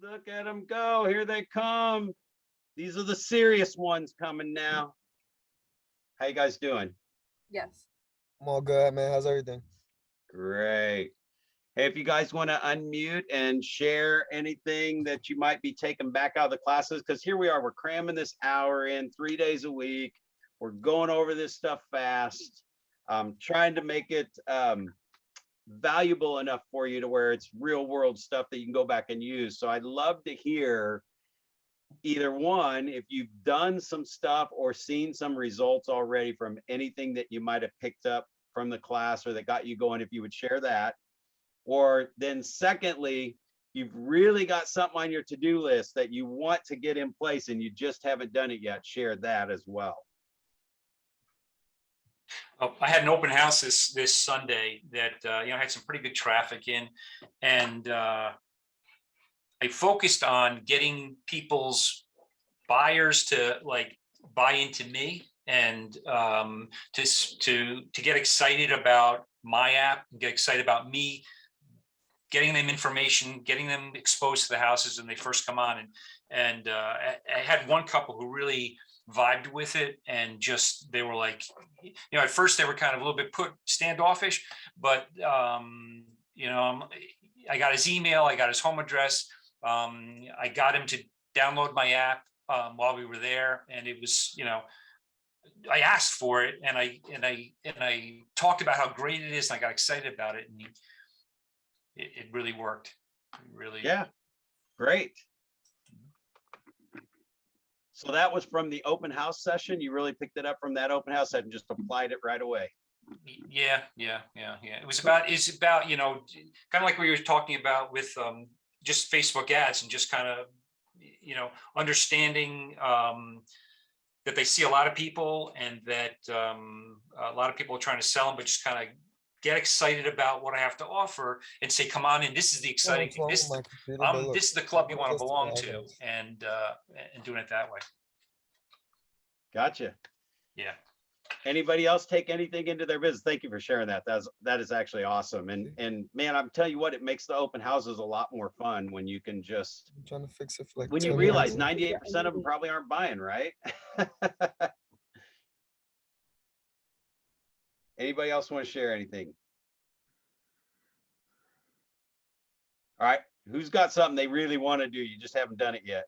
Look at them go. Here they come. These are the serious ones coming now. How you guys doing? Yes. I'm all good, man. How's everything? Great. Hey, if you guys want to unmute and share anything that you might be taking back out of the classes, because here we are, we're cramming this hour in 3 days a week. We're going over this stuff fast, trying to make it valuable enough for you to where it's real world stuff that you can go back and use. So I'd love to hear either one, if you've done some stuff or seen some results already from anything that you might have picked up from the class or that got you going, if you would share that. Or then secondly, you've really got something on your to-do list that you want to get in place and you just haven't done it yet, share that as well. Oh, I had an open house this Sunday that had some pretty good traffic in, and I focused on getting people's buyers to like buy into me and to get excited about my app, and get excited about me, getting them information, getting them exposed to the houses when they first come on. And I had one couple who really vibed with it, and just they were like, at first they were kind of a little bit standoffish, but I got his email, I got his home address, I got him to download my app while we were there, and it was, I asked for it, and I talked about how great it is, and I got excited about it, and it really worked. Yeah, great. So that was from the open house session. You really picked it up from that open house session, just applied it right away. Yeah. It's about, kind of like we were talking about with just Facebook ads, and just kind of, understanding that they see a lot of people, and that a lot of people are trying to sell them, but just kind of get excited about what I have to offer and say, come on in, this is the exciting thing. This is the club you want to belong to, and doing it that way. Gotcha. Yeah. Anybody else take anything into their business? Thank you for sharing that. That is actually awesome. And man, I'm telling you what, it makes the open houses a lot more fun when you can just, I'm trying to fix it for like when you 20 realize hours. 98% of them probably aren't buying, right? Anybody else want to share anything? All right, who's got something they really want to do? You just haven't done it yet.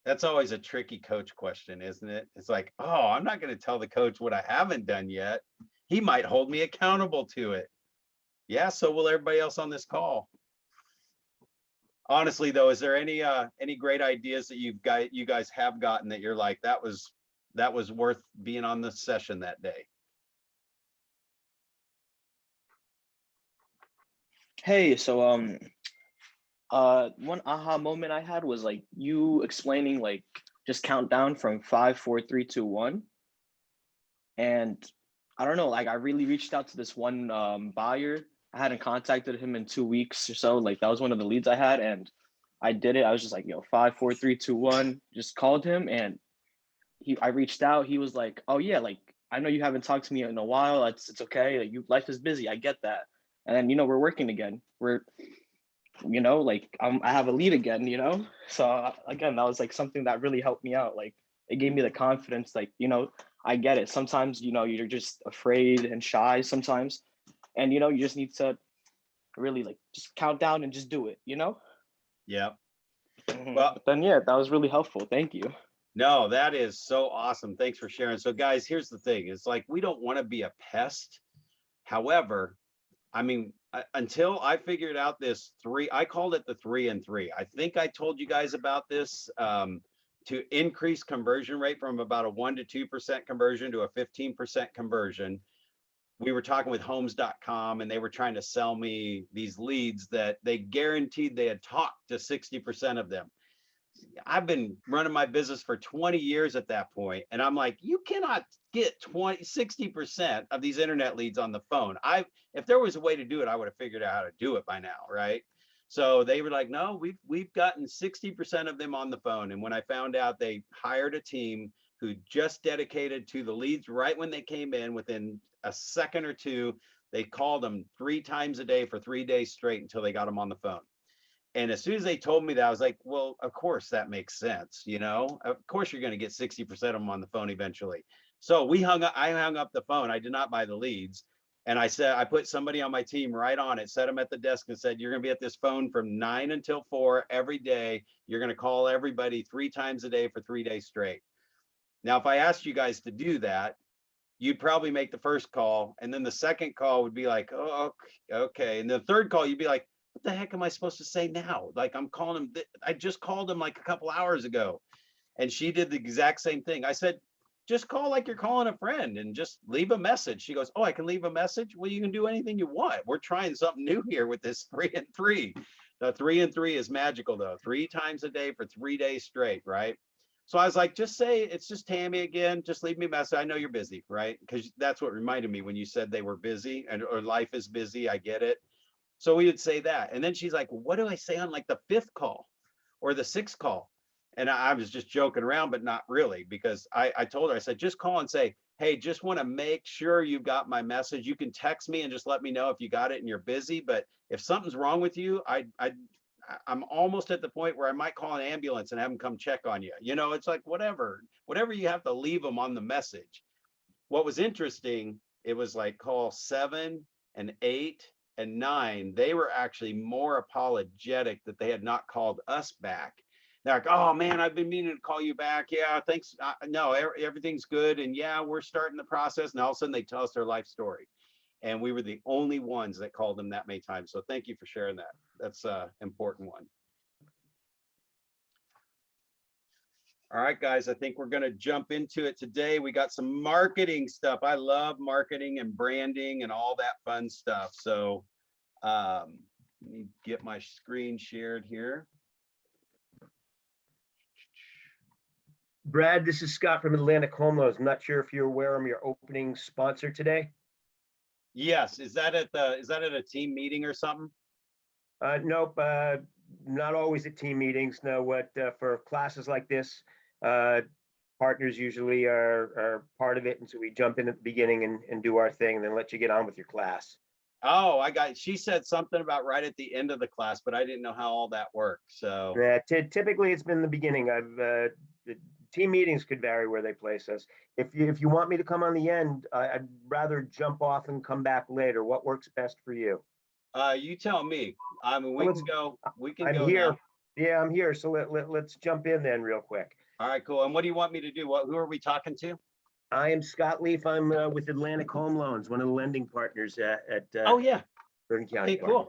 That's always a tricky coach question, isn't it? It's like, oh, I'm not going to tell the coach what I haven't done yet. He might hold me accountable to it. Yeah, so will everybody else on this call. Honestly, though, is there any great ideas that you guys have gotten that you're like, that was worth being on the session that day? Hey, so one aha moment I had was like you explaining like just count down from 5, 4, 3, 2, 1. And I don't know, like I really reached out to this one buyer. I hadn't contacted him in 2 weeks or so. Like that was one of the leads I had, and I did it. I was just like, 5, 4, 3, 2, 1. Just called him, and I reached out. He was like, oh yeah, like I know you haven't talked to me in a while. It's okay. Like life is busy. I get that. And then we're working again. We're like I have a lead again. So again, that was like something that really helped me out. Like it gave me the confidence. Like I get it. Sometimes you're just afraid and shy sometimes, and you just need to really like just count down and just do it. Yeah. Well, but then yeah, that was really helpful. Thank you. No, that is so awesome. Thanks for sharing. So guys, here's the thing. It's like, we don't want to be a pest. However, I mean, until I figured out I called it the 3 and 3. I think I told you guys about this, to increase conversion rate from about a 1 to 2% conversion to a 15% conversion. We were talking with homes.com, and they were trying to sell me these leads that they guaranteed they had talked to 60% of them. I've been running my business for 20 years at that point, and I'm like, you cannot get 60% of these internet leads on the phone. If there was a way to do it, I would have figured out how to do it by now, right? So they were like, no, we've gotten 60% of them on the phone. And when I found out, they hired a team who just dedicated to the leads right when they came in. Within a second or two, They called them 3 times a day for 3 days straight until they got them on the phone. And as soon as they told me that, I was like, well, of course that makes sense. You know, of course you're going to get 60% of them on the phone eventually. So I hung up the phone. I did not buy the leads. And I said, I put somebody on my team right on it, set them at the desk and said, you're going to be at this phone from 9 until 4 every day. You're going to call everybody 3 times a day for 3 days straight. Now, if I asked you guys to do that, you'd probably make the first call. And then the second call would be like, oh, okay. And the third call, you'd be like, what the heck am I supposed to say now? Like, I'm calling him. I just called him like a couple hours ago. And she did the exact same thing. I said, just call like you're calling a friend and just leave a message. She goes, oh, I can leave a message? Well, you can do anything you want. We're trying something new here with this 3 and 3. The 3 and 3 is magical though. 3 times a day for 3 days straight, right? So I was like, just say, it's just Tammy again. Just leave me a message. I know you're busy, right? Because that's what reminded me when you said they were busy or life is busy. I get it. So we would say that. And then she's like, what do I say on like the 5th call or the 6th call? And I was just joking around, but not really, because I told her, I said, just call and say, hey, just want to make sure you got my message. You can text me and just let me know if you got it and you're busy. But if something's wrong with you, I'm almost at the point where I might call an ambulance and have them come check on you. You know, it's like whatever you have to leave them on the message. What was interesting, it was like call 7 and 8 and 9. They were actually more apologetic that they had not called us back. They're like, oh man, I've been meaning to call you back. Yeah, thanks. No, everything's good. And yeah, we're starting the process. And all of a sudden they tell us their life story. And we were the only ones that called them that many times. So thank you for sharing that. That's an important one. All right, guys, I think we're going to jump into it today. We got some marketing stuff. I love marketing and branding and all that fun stuff. So let me get my screen shared here. Brad, this is Scott from Atlantic Home Loans. I'm not sure if you're aware I'm your opening sponsor today. Yes, is that at a team meeting or something? Nope, not always at team meetings. No, for classes like this, partners usually are part of it, and so we jump in at the beginning and do our thing, and then let you get on with your class. Oh, she said something about right at the end of the class, but I didn't know how all that worked. So Yeah, typically it's been the beginning. The team meetings could vary where they place us. If you want me to come on the end, I'd rather jump off and come back later. What works best for you? You tell me. I mean, we can go. I'm here. Now. Yeah, I'm here. So let's jump in then real quick. All right, cool. And what do you want me to do? Who are we talking to? I am Scott Leaf. I'm with Atlantic Home Loans, one of the lending partners at oh yeah, Bergen County. Hey, cool.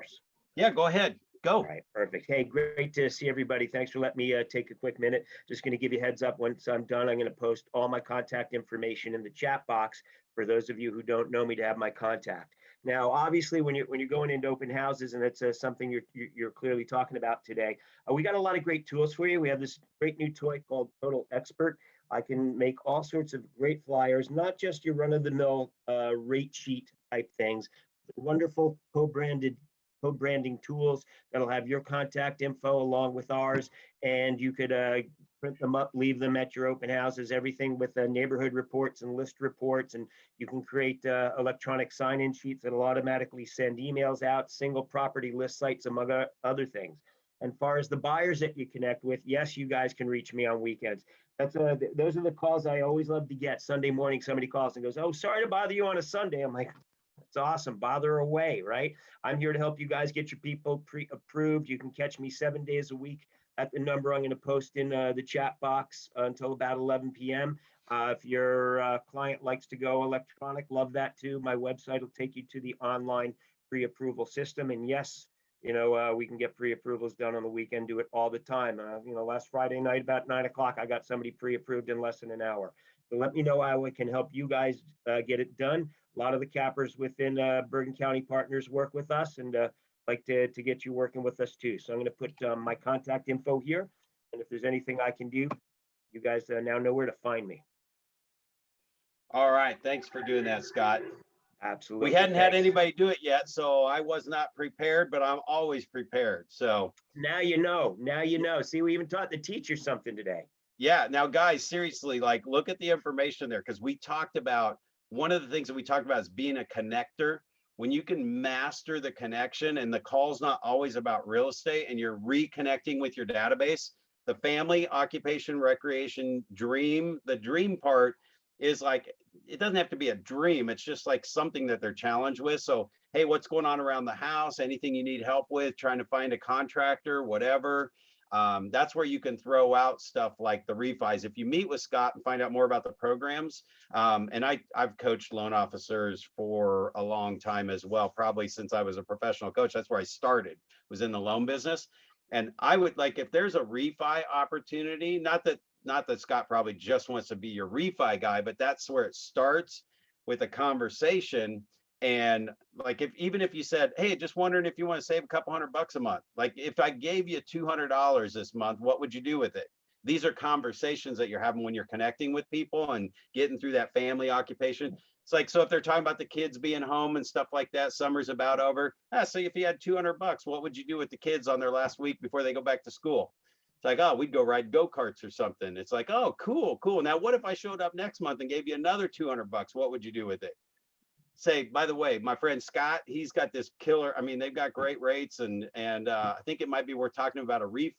Yeah, go ahead. Go. All right, perfect. Hey, great to see everybody. Thanks for letting me take a quick minute. Just going to give you a heads up. Once I'm done, I'm going to post all my contact information in the chat box for those of you who don't know me to have my contact. Now, obviously, when you're going into open houses, and it's something you're clearly talking about today, we got a lot of great tools for you. We have this great new toy called Total Expert. I can make all sorts of great flyers, not just your run-of-the-mill rate sheet type things, wonderful co-branding tools that'll have your contact info along with ours, and you could print them up, leave them at your open houses, everything with neighborhood reports and list reports, and you can create electronic sign-in sheets that'll automatically send emails out, single property list sites, among other things. And far as the buyers that you connect with, yes, you guys can reach me on weekends. Those are the calls I always love to get. Sunday morning, somebody calls and goes, oh, sorry to bother you on a Sunday. I'm like, it's awesome. Bother away, right? I'm here to help you guys get your people pre-approved. You can catch me 7 days a week at the number I'm going to post in the chat box until about 11 p.m. If your client likes to go electronic, love that too. My website will take you to the online pre-approval system. And yes, we can get pre-approvals done on the weekend, do it all the time. Last Friday night about 9 o'clock, I got somebody pre-approved in less than an hour. So let me know how I can help you guys get it done. A lot of the cappers within Bergen County partners work with us, and like to get you working with us too. So I'm going to put my contact info here. And if there's anything I can do, you guys now know where to find me. All right. Thanks for doing that, Scott. Absolutely. We hadn't had anybody do it yet, so I was not prepared, but I'm always prepared. So now you know. See, we even taught the teacher something today. Yeah. Now, guys, seriously, like look at the information there, because we talked about one of the things that we talked about is being a connector. when you can master the connection and the call's not always about real estate and you're reconnecting with your database, the family, occupation, recreation, dream, the dream part is like, it doesn't have to be a dream. It's just like something that they're challenged with. So, hey, what's going on around the house? Anything you need help with, trying to find a contractor, whatever. That's where you can throw out stuff like the refis. If you meet with Scott and find out more about the programs, and I've coached loan officers for a long time as well, probably since I was a professional coach. That's where I started, was in the loan business. And I would like, if there's a refi opportunity, not that Scott probably just wants to be your refi guy, but that's where it starts with a conversation. And like, even if you said, hey, just wondering if you want to save a couple $100 a month, like if I gave you $200 this month, what would you do with it? These are conversations that you're having when you're connecting with people and getting through that family occupation. It's like, so if they're talking about the kids being home and stuff like that, summer's about over. So if you had $200, what would you do with the kids on their last week before they go back to school? It's like, oh, we'd go ride go-karts or something. It's like, oh, cool. Now, what if I showed up next month and gave you another $200? What would you do with it? Say, by the way, my friend Scott, he's got this killer. I mean, they've got great rates, and I think it might be worth talking about a refi.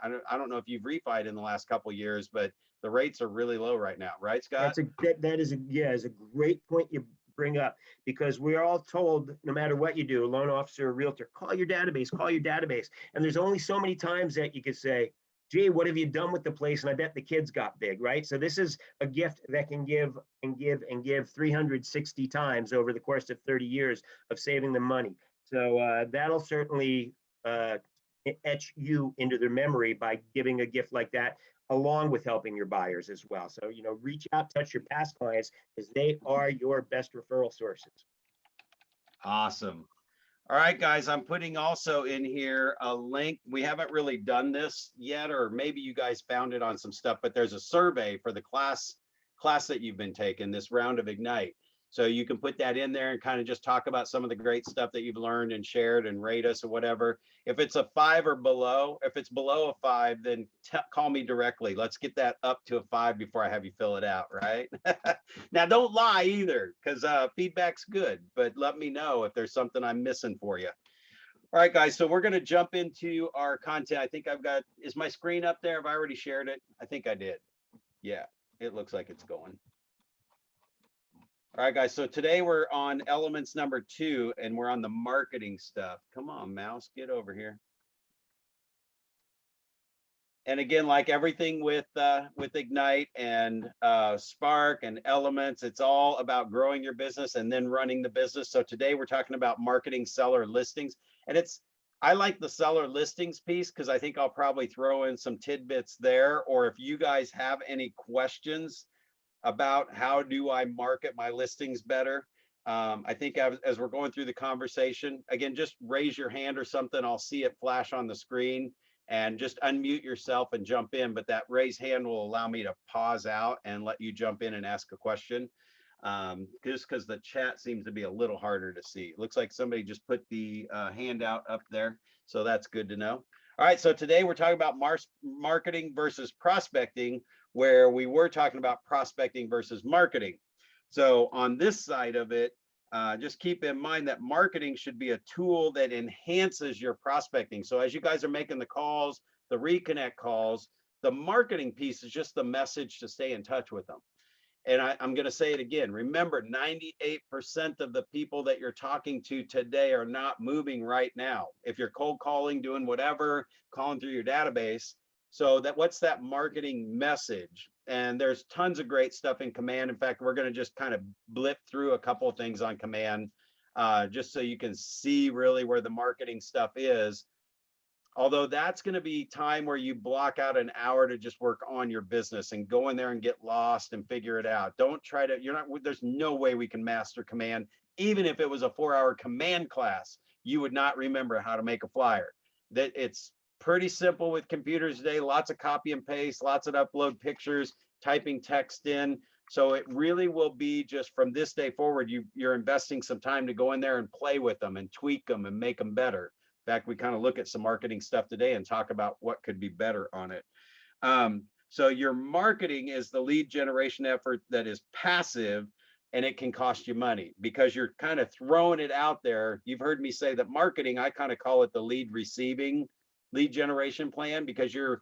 I don't know if you've refied in the last couple of years, but the rates are really low right now, right, Scott? That is a great point you bring up, because we're all told, no matter what you do, a loan officer, a realtor, call your database. And there's only so many times that you could say, gee, what have you done with the place? And I bet the kids got big, right? So this is a gift that can give and give and give 360 times over the course of 30 years of saving them money. So that'll certainly etch you into their memory by giving a gift like that, along with helping your buyers as well. So, reach out, touch your past clients, because they are your best referral sources. Awesome. All right, guys, I'm putting also in here a link. We haven't really done this yet, or maybe you guys found it on some stuff, but there's a survey for the class that you've been taking, this round of Ignite. So you can put that in there and kind of just talk about some of the great stuff that you've learned and shared and rate us or whatever. If it's a 5 or below, if it's below a 5, then call me directly. Let's get that up to a 5 before I have you fill it out, right? Now, don't lie either, because feedback's good, but let me know if there's something I'm missing for you. All right, guys, so we're going to jump into our content. I think is my screen up there? Have I already shared it? I think I did. Yeah, it looks like it's going. All right, guys, so today we're on elements number 2, and we're on the marketing stuff. Come on, mouse, get over here. And again, like everything with Ignite and Spark and Elements, it's all about growing your business and then running the business. So today we're talking about marketing seller listings. And I like the seller listings piece because I think I'll probably throw in some tidbits there. Or if you guys have any questions about how do I market my listings better, I think as we're going through the conversation, again, just raise your hand or something. I'll see it flash on the screen, and just unmute yourself and jump in. But that raise hand will allow me to pause out and let you jump in and ask a question. Just because the chat seems to be a little harder to see. It looks like somebody just put the handout up there. So that's good to know. All right, so today we're talking about marketing versus prospecting, where we were talking about prospecting versus marketing. So on this side of it, just keep in mind that marketing should be a tool that enhances your prospecting. So as you guys are making the calls, the reconnect calls, the marketing piece is just the message to stay in touch with them. And I'm going to say it again. Remember, 98% of the people that you're talking to today are not moving right now. If you're cold calling, doing whatever, calling through your database. So what's that marketing message? And there's tons of great stuff in Command. In fact, we're going to just kind of blip through a couple of things on Command, just so you can see really where the marketing stuff is. Although that's going to be time where you block out an hour to just work on your business and go in there and get lost and figure it out. Don't try to, there's no way we can master Command. Even if it was a 4-hour Command class, you would not remember how to make a flyer. That it's pretty simple with computers today, lots of copy and paste, lots of upload pictures, typing text in. So it really will be just from this day forward, you're investing some time to go in there and play with them and tweak them and make them better. In fact, we kind of look at some marketing stuff today and talk about what could be better on it. So your marketing is the lead generation effort that is passive, and it can cost you money because you're kind of throwing it out there. You've heard me say that marketing, I kind of call it the lead generation plan, because you're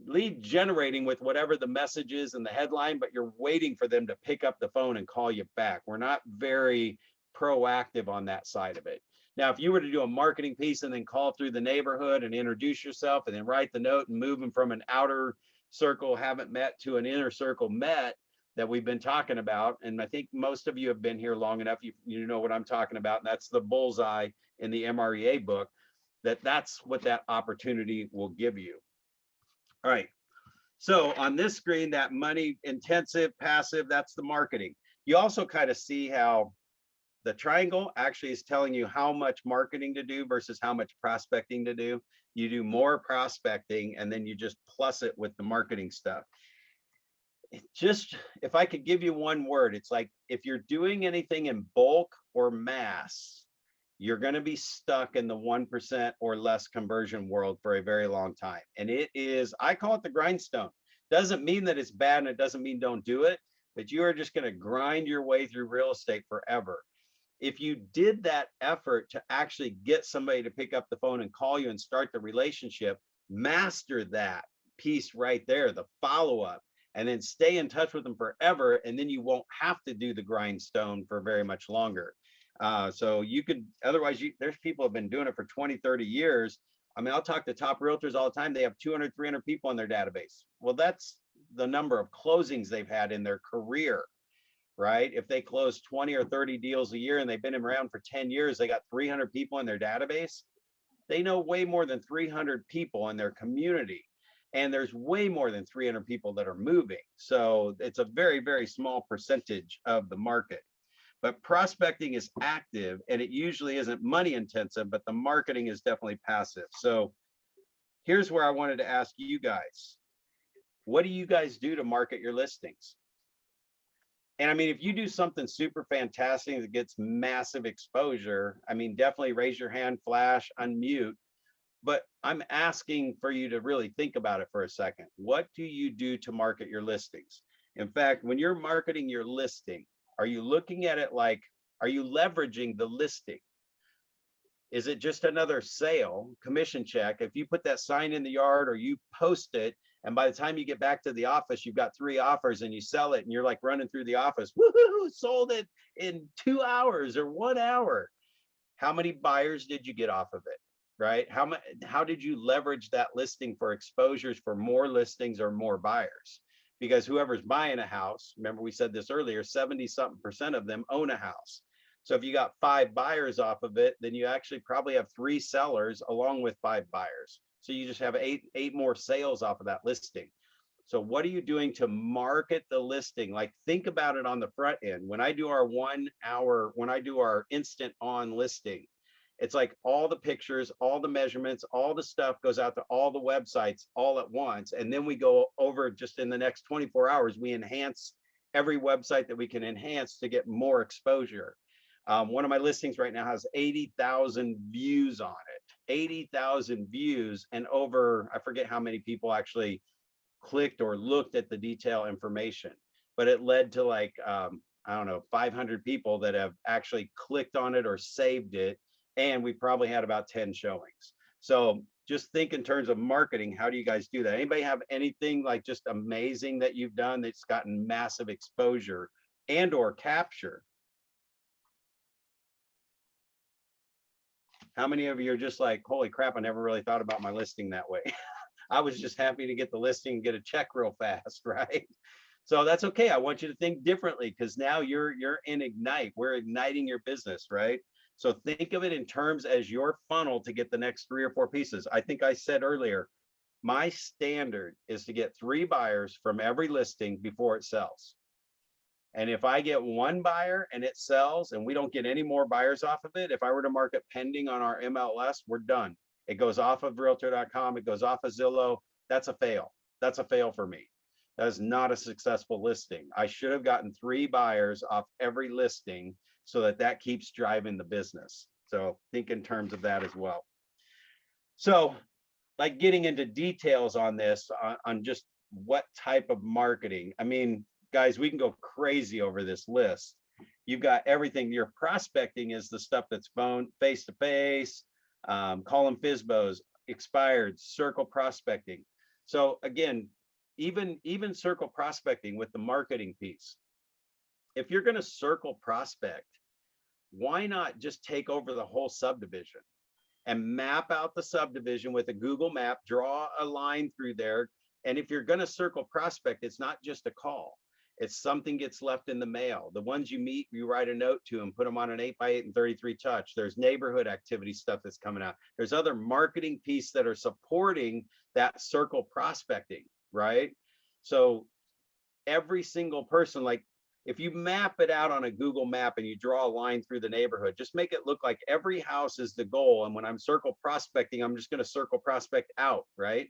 lead generating with whatever the message is and the headline, but you're waiting for them to pick up the phone and call you back. We're not very proactive on that side of it. Now, if you were to do a marketing piece and then call through the neighborhood and introduce yourself and then write the note and move them from an outer circle haven't met to an inner circle met that we've been talking about, and I think most of you have been here long enough, you know what I'm talking about, and that's the bullseye in the MREA book, that's what that opportunity will give you. All right, so on this screen, that money intensive, passive, that's the marketing. You also kind of see how the triangle actually is telling you how much marketing to do versus how much prospecting to do. You do more prospecting and then you just plus it with the marketing stuff. Just, if I could give you one word, it's like, if you're doing anything in bulk or mass, you're going to be stuck in the 1% or less conversion world for a very long time. And it is, I call it the grindstone. Doesn't mean that it's bad and it doesn't mean don't do it, but you are just going to grind your way through real estate forever. If you did that effort to actually get somebody to pick up the phone and call you and start the relationship, master that piece right there, the follow-up, and then stay in touch with them forever, and then you won't have to do the grindstone for very much longer. So you could, otherwise, there's people who have been doing it for 20, 30 years. I mean, I'll talk to top realtors all the time. They have 200, 300 people in their database. Well, that's the number of closings they've had in their career, right? If they close 20 or 30 deals a year and they've been around for 10 years, they got 300 people in their database. They know way more than 300 people in their community. And there's way more than 300 people that are moving. So it's a very, very small percentage of the market. But prospecting is active and it usually isn't money intensive, but the marketing is definitely passive. So here's where I wanted to ask you guys, what do you guys do to market your listings? And I mean, if you do something super fantastic that gets massive exposure, I mean, definitely raise your hand, flash, unmute. But I'm asking for you to really think about it for a second. What do you do to market your listings? In fact, when you're marketing your listing, are you looking at it like, are you leveraging the listing? Is it just another sale, commission check? If you put that sign in the yard or you post it, and by the time you get back to the office, you've got 3 offers and you sell it and you're like running through the office, woohoo, sold it in 2 hours or 1 hour. How many buyers did you get off of it? Right? How did you leverage that listing for exposures for more listings or more buyers? Because whoever's buying a house, remember we said this earlier, 70-something% of them own a house. So if you got 5 buyers off of it, then you actually probably have 3 sellers along with 5 buyers. So you just have eight more sales off of that listing. So what are you doing to market the listing? Like, think about it on the front end. When I do our 1 hour, when I do our instant on listing, it's like all the pictures, all the measurements, all the stuff goes out to all the websites all at once. And then we go over, just in the next 24 hours, we enhance every website that we can enhance to get more exposure. One of my listings right now has 80,000 views on it, 80,000 views, and over, I forget how many people actually clicked or looked at the detail information, but it led to like, I don't know, 500 people that have actually clicked on it or saved it. And we probably had about 10 showings. So just think in terms of marketing, how do you guys do that? Anybody have anything like just amazing that you've done that's gotten massive exposure and or capture? How many of you are just like, holy crap, I never really thought about my listing that way. I was just happy to get the listing and get a check real fast, right? So that's okay. I want you to think differently, because now you're in Ignite. We're igniting your business, right? So think of it in terms as your funnel to get the next 3 or 4 pieces. I think I said earlier, my standard is to get 3 buyers from every listing before it sells. And if I get 1 buyer and it sells and we don't get any more buyers off of it, if I were to mark it pending on our MLS, we're done. It goes off of realtor.com, it goes off of Zillow. That's a fail. That's a fail for me. That is not a successful listing. I should have gotten 3 buyers off every listing so that keeps driving the business. So think in terms of that as well. So like getting into details on this, on just what type of marketing. I mean, guys, we can go crazy over this list. you've got everything. Your prospecting is the stuff that's phone, face to face, calling FISBOs, expired, circle prospecting. So again, even circle prospecting with the marketing piece. If you're going to circle prospect, why not just take over the whole subdivision and map out the subdivision with a Google map, draw a line through there. And if you're going to circle prospect, it's not just a call. It's something gets left in the mail. The ones you meet, you write a note to them, put them on an 8x8 and 33 touch. There's neighborhood activity stuff that's coming out. There's other marketing pieces that are supporting that circle prospecting, right? So every single person, like if you map it out on a Google map and you draw a line through the neighborhood, just make it look like every house is the goal. And when I'm circle prospecting, I'm just going to circle prospect out, right?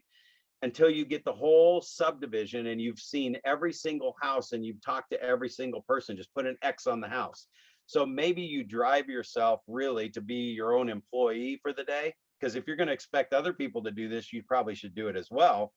Until you get the whole subdivision and you've seen every single house and you've talked to every single person. Just put an X on the house. So maybe you drive yourself really to be your own employee for the day. Because if you're going to expect other people to do this, you probably should do it as well.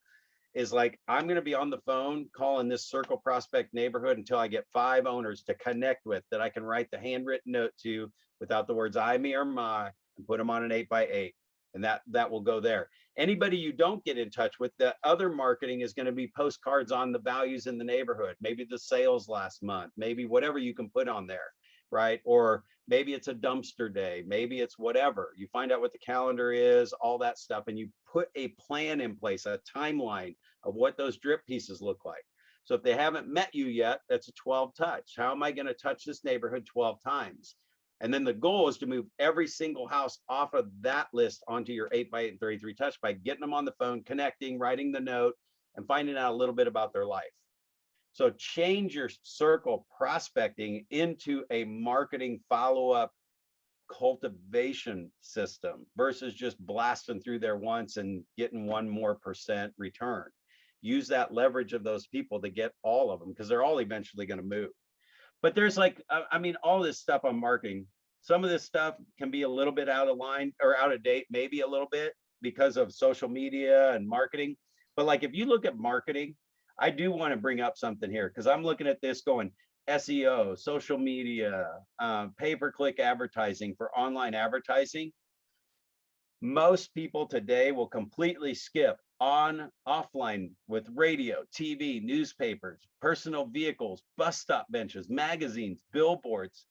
Is like, I'm going to be on the phone calling this circle prospect neighborhood until I get 5 owners to connect with that I can write the handwritten note to without the words I, me, or my, and put them on an 8x8. And that will go there. Anybody you don't get in touch with, the other marketing is going to be postcards on the values in the neighborhood, maybe the sales last month, maybe whatever you can put on there, right? Or maybe it's a dumpster day, maybe it's whatever. You find out what the calendar is, all that stuff, and you put a plan in place, a timeline of what those drip pieces look like. So if they haven't met you yet, that's a 12 touch. How am I going to touch this neighborhood 12 times? And then the goal is to move every single house off of that list onto your 8x8 and 33 touch by getting them on the phone, connecting, writing the note, and finding out a little bit about their life. So change your circle prospecting into a marketing follow-up cultivation system versus just blasting through there once and getting 1% more return. Use that leverage of those people to get all of them, because they're all eventually going to move. But there's like, I mean, all this stuff on marketing, some of this stuff can be a little bit out of line or out of date, maybe a little bit because of social media and marketing. But like, if you look at marketing, I do want to bring up something here, because I'm looking at this going SEO, social media, pay-per-click advertising for online advertising. Most people today will completely skip offline with radio, TV, newspapers, personal vehicles, bus stop benches, magazines, billboards.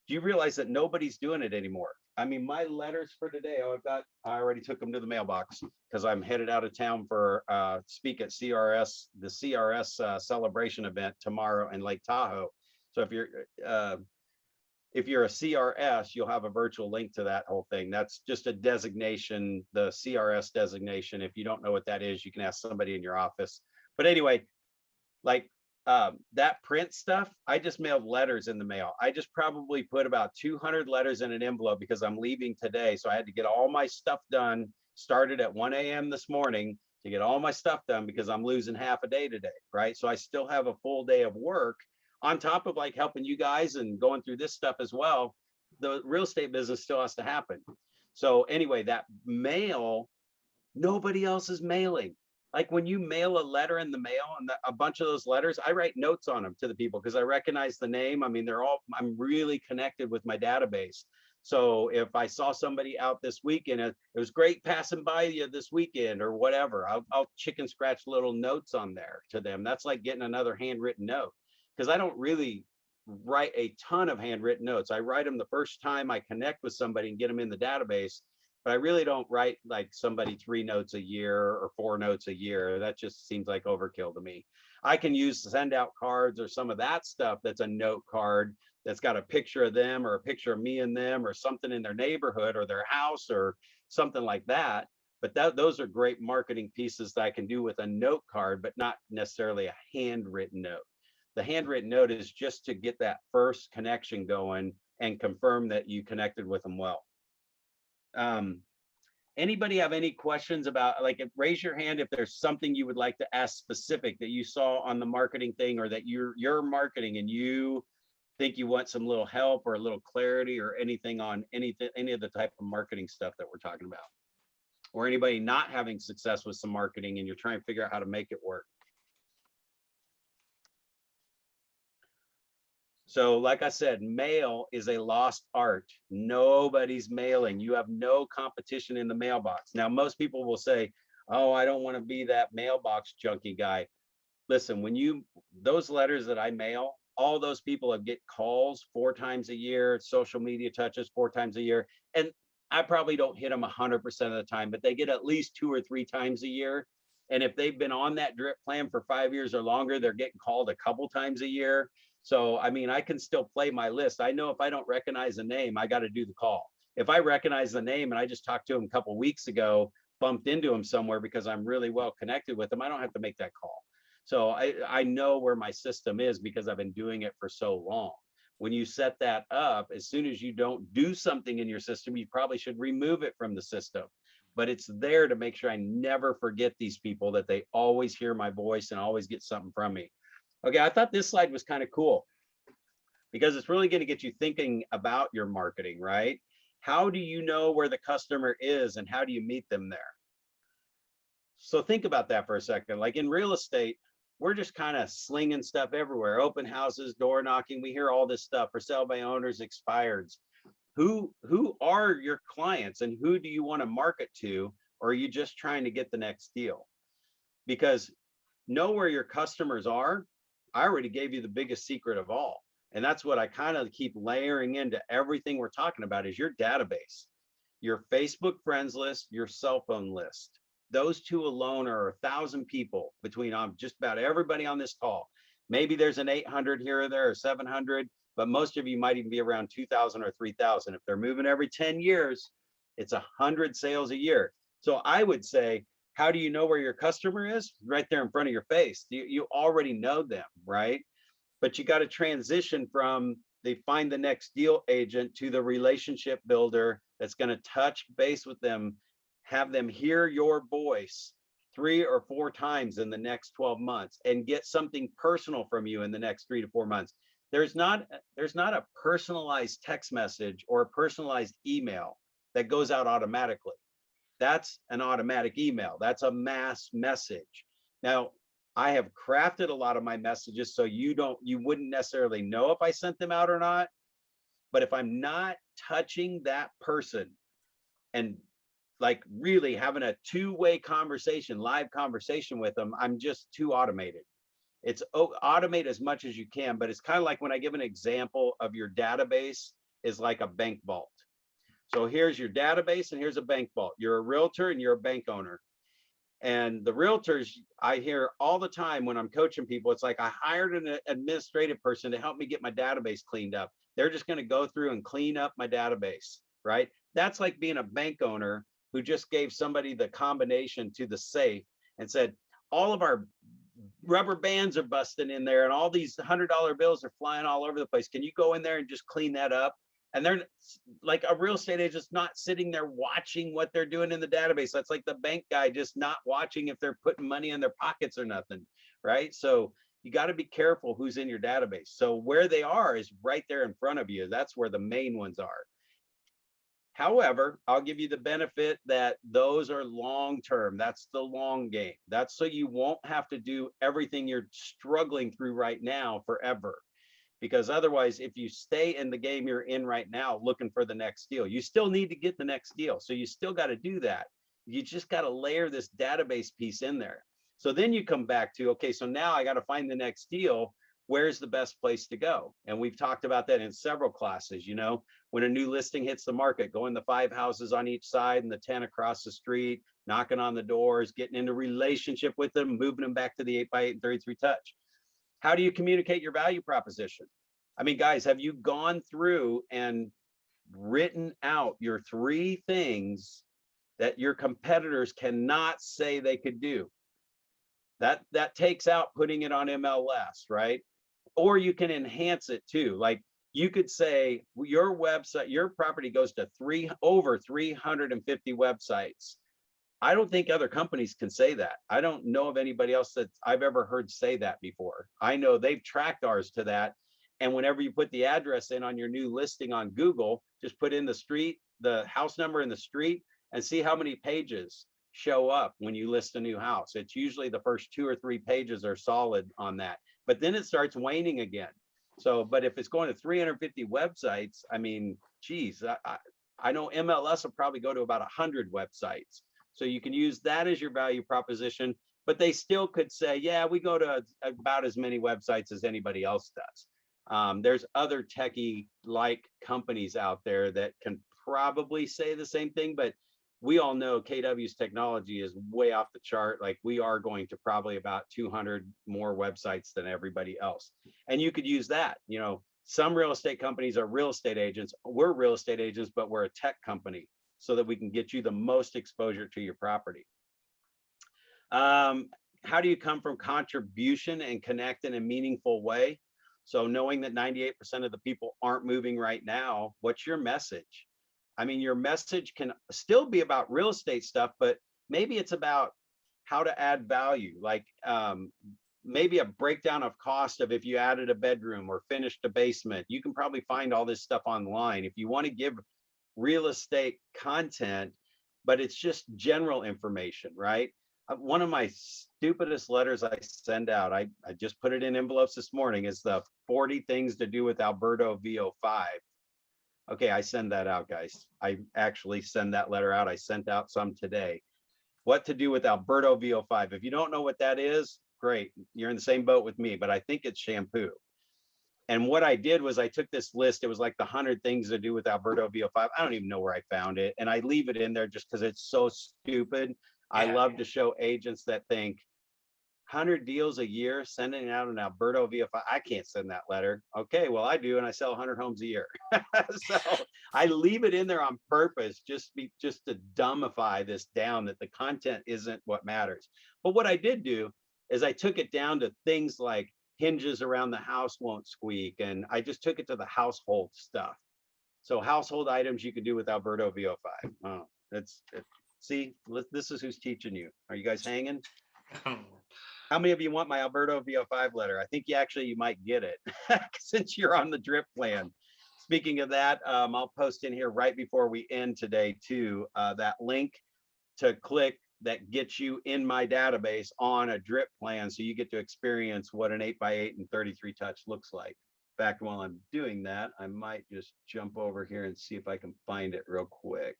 Do you realize that nobody's doing it anymore? I mean, my letters for today, I already took them to the mailbox because I'm headed out of town for speak at CRS, the CRS celebration event tomorrow in Lake Tahoe. So if you're a CRS, you'll have a virtual link to that whole thing. That's just a designation, the CRS designation. If you don't know what that is, you can ask somebody in your office. But anyway, like that print stuff, I just mailed letters in the mail. I just probably put about 200 letters in an envelope because I'm leaving today. So I had to get all my stuff done, started at 1 a.m. this morning to get all my stuff done because I'm losing half a day today, right? So I still have a full day of work on top of like helping you guys and going through this stuff as well. The real estate business still has to happen. So anyway, that mail, nobody else is mailing. Like when you mail a letter in the mail and a bunch of those letters, I write notes on them to the people because I recognize the name. I mean, I'm really connected with my database. So if I saw somebody out this weekend, it was great passing by you this weekend or whatever, I'll chicken scratch little notes on there to them. That's like getting another handwritten note, because I don't really write a ton of handwritten notes. I write them the first time I connect with somebody and get them in the database. But I really don't write like somebody 3 notes a year or 4 notes a year. That just seems like overkill to me. I can use send out cards or some of that stuff that's a note card that's got a picture of them or a picture of me and them or something in their neighborhood or their house or something like that. But those are great marketing pieces that I can do with a note card, but not necessarily a handwritten note. The handwritten note is just to get that first connection going and confirm that you connected with them well. Anybody have any questions about, like, raise your hand if there's something you would like to ask specific that you saw on the marketing thing, or that you're marketing and you think you want some little help or a little clarity or anything on any of the type of marketing stuff that we're talking about, or anybody not having success with some marketing and you're trying to figure out how to make it work. So like I said, mail is a lost art. Nobody's mailing. You have no competition in the mailbox. Now, most people will say, oh, I don't want to be that mailbox junkie guy. Listen, those letters that I mail, all those people get calls 4 times a year, social media touches 4 times a year. And I probably don't hit them 100% of the time, but they get at least 2 or 3 times a year. And if they've been on that drip plan for 5 years or longer, they're getting called a couple times a year. So, I mean, I can still play my list. I know if I don't recognize a name, I got to do the call. If I recognize the name and I just talked to him a couple weeks ago, bumped into him somewhere because I'm really well connected with him, I don't have to make that call. So I know where my system is because I've been doing it for so long. When you set that up, as soon as you don't do something in your system, you probably should remove it from the system. But it's there to make sure I never forget these people, that they always hear my voice and always get something from me. Okay, I thought this slide was kind of cool because it's really going to get you thinking about your marketing, right? How do you know where the customer is and how do you meet them there? So think about that for a second. Like in real estate, we're just kind of slinging stuff everywhere. Open houses, door knocking. We hear all this stuff for sale by owners, expireds. Who are your clients and who do you want to market to? Or are you just trying to get the next deal? Because know where your customers are. I already gave you the biggest secret of all. And that's what I kind of keep layering into everything we're talking about is your database, your Facebook friends list, your cell phone list. Those two alone are 1,000 people between just about everybody on this call. Maybe there's an 800 here or there or 700, but most of you might even be around 2,000 or 3,000. If they're moving every 10 years, it's 100 sales a year. So I would say, how do you know where your customer is? Right there in front of your face. You already know them, right? But you got to transition from the find the next deal agent to the relationship builder that's going to touch base with them, have them hear your voice 3 or 4 times in the next 12 months and get something personal from you in the next 3 to 4 months. There's not a personalized text message or a personalized email that goes out automatically. That's an automatic email. That's a mass message. Now, I have crafted a lot of my messages so you wouldn't necessarily know if I sent them out or not. But if I'm not touching that person and like really having a 2-way conversation, live conversation with them, I'm just too automated. It's automate as much as you can, but it's kind of like when I give an example of your database is like a bank vault. So here's your database and here's a bank vault. You're a realtor and you're a bank owner. And the realtors, I hear all the time when I'm coaching people, it's like I hired an administrative person to help me get my database cleaned up. They're just going to go through and clean up my database, right? That's like being a bank owner who just gave somebody the combination to the safe and said, all of our rubber bands are busting in there and all these $100 bills are flying all over the place. Can you go in there and just clean that up? And they're like a real estate agent's not sitting there watching what they're doing in the database. That's like the bank guy just not watching if they're putting money in their pockets or nothing, right? So you got to be careful who's in your database. So where they are is right there in front of you. That's where the main ones are. However, I'll give you the benefit that those are long-term. That's the long game. That's so you won't have to do everything you're struggling through right now forever. Because otherwise, if you stay in the game you're in right now, looking for the next deal, you still need to get the next deal. So you still got to do that. You just got to layer this database piece in there. So then you come back to, okay, so now I got to find the next deal. Where's the best place to go? And we've talked about that in several classes. You know, when a new listing hits the market, going the 5 houses on each side and the 10 across the street, knocking on the doors, getting into relationship with them, moving them back to the 8x8 and 33 touch. How do you communicate your value proposition? I mean, guys, have you gone through and written out your 3 things that your competitors cannot say they could do? That takes out putting it on MLS, right? Or you can enhance it too. Like you could say your website, your property goes to over 350 websites. I don't think other companies can say that. I don't know of anybody else that I've ever heard say that before. I know they've tracked ours to that. And whenever you put the address in on your new listing on Google, just put in the street, the house number in the street, and see how many pages show up when you list a new house. It's usually the first 2 or 3 pages are solid on that. But then it starts waning again. So, but if it's going to 350 websites, I mean, geez, I know MLS will probably go to about 100 websites. So you can use that as your value proposition, but they still could say, yeah, we go to about as many websites as anybody else does. There's other techie like companies out there that can probably say the same thing, but we all know KW's technology is way off the chart. Like we are going to probably about 200 more websites than everybody else. And you could use that, you know, some real estate companies are real estate agents. We're real estate agents, but we're a tech company so that we can get you the most exposure to your property. How do you come from contribution and connect in a meaningful way? So knowing that 98% of the people aren't moving right now, what's your message? I mean, your message can still be about real estate stuff, but maybe it's about how to add value, like maybe a breakdown of cost of if you added a bedroom or finished a basement. You can probably find all this stuff online if you want to give real estate content, but it's just general information, right? One of my stupidest letters I send out, I just put it in envelopes this morning, is the 40 things to do with Alberto VO5. Okay, I send that out, guys. I actually send that letter out. I sent out some today. What to do with Alberto VO5. If you don't know what that is, great. You're in the same boat with me, but I think it's shampoo. And what I did was I took this list. It was like the 100 things to do with Alberto VO5. I don't even know where I found it. And I leave it in there just because it's so stupid. I love to show agents that think 100 deals a year, sending out an Alberto VO5. I can't send that letter. Okay, well, I do, and I sell 100 homes a year. So I leave it in there on purpose, just to dumbify this down, that the content isn't what matters. But what I did do is I took it down to things like hinges around the house won't squeak, and I just took it to the household stuff. So household items you can do with Alberto VO5. Oh, see, this is who's teaching you. Are you guys hanging? How many of you want my Alberto VO5 letter? I think you might get it since you're on the drip plan. Speaking of that, I'll post in here right before we end today too, that link to click that gets you in my database on a drip plan. So you get to experience what an 8x8 and 33 touch looks like. In fact, while I'm doing that, I might just jump over here and see if I can find it real quick.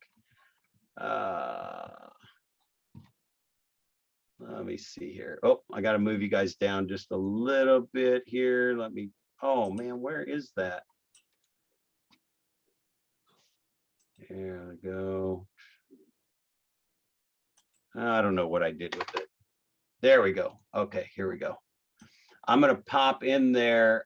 Let me see here. Oh, I got to move you guys down just a little bit here. Oh man, where is that? There we go. I don't know what I did with it. There we go. Okay, here we go. I'm going to pop in there.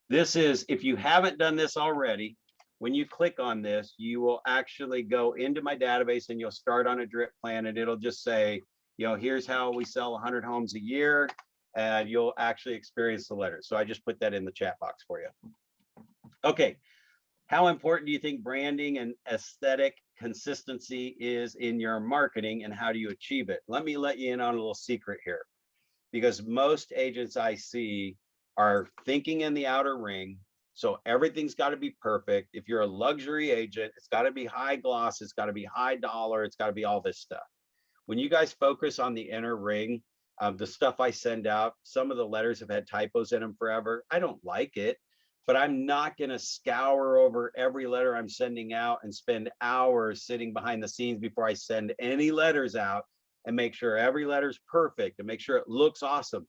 This is, if you haven't done this already, when you click on this, you will actually go into my database and you'll start on a drip plan, and it'll just say, you know, here's how we sell 100 homes a year, and you'll actually experience the letter. So I just put that in the chat box for you. Okay. How important do you think branding and aesthetic consistency is in your marketing, and how do you achieve it? Let me let you in on a little secret here, because most agents I see are thinking in the outer ring. So everything's got to be perfect. If you're a luxury agent, it's got to be high gloss, it's got to be high dollar, it's got to be all this stuff. When you guys focus on the inner ring, the stuff I send out, some of the letters have had typos in them forever. I don't like it, but I'm not going to scour over every letter I'm sending out and spend hours sitting behind the scenes before I send any letters out and make sure every letter's perfect and make sure it looks awesome.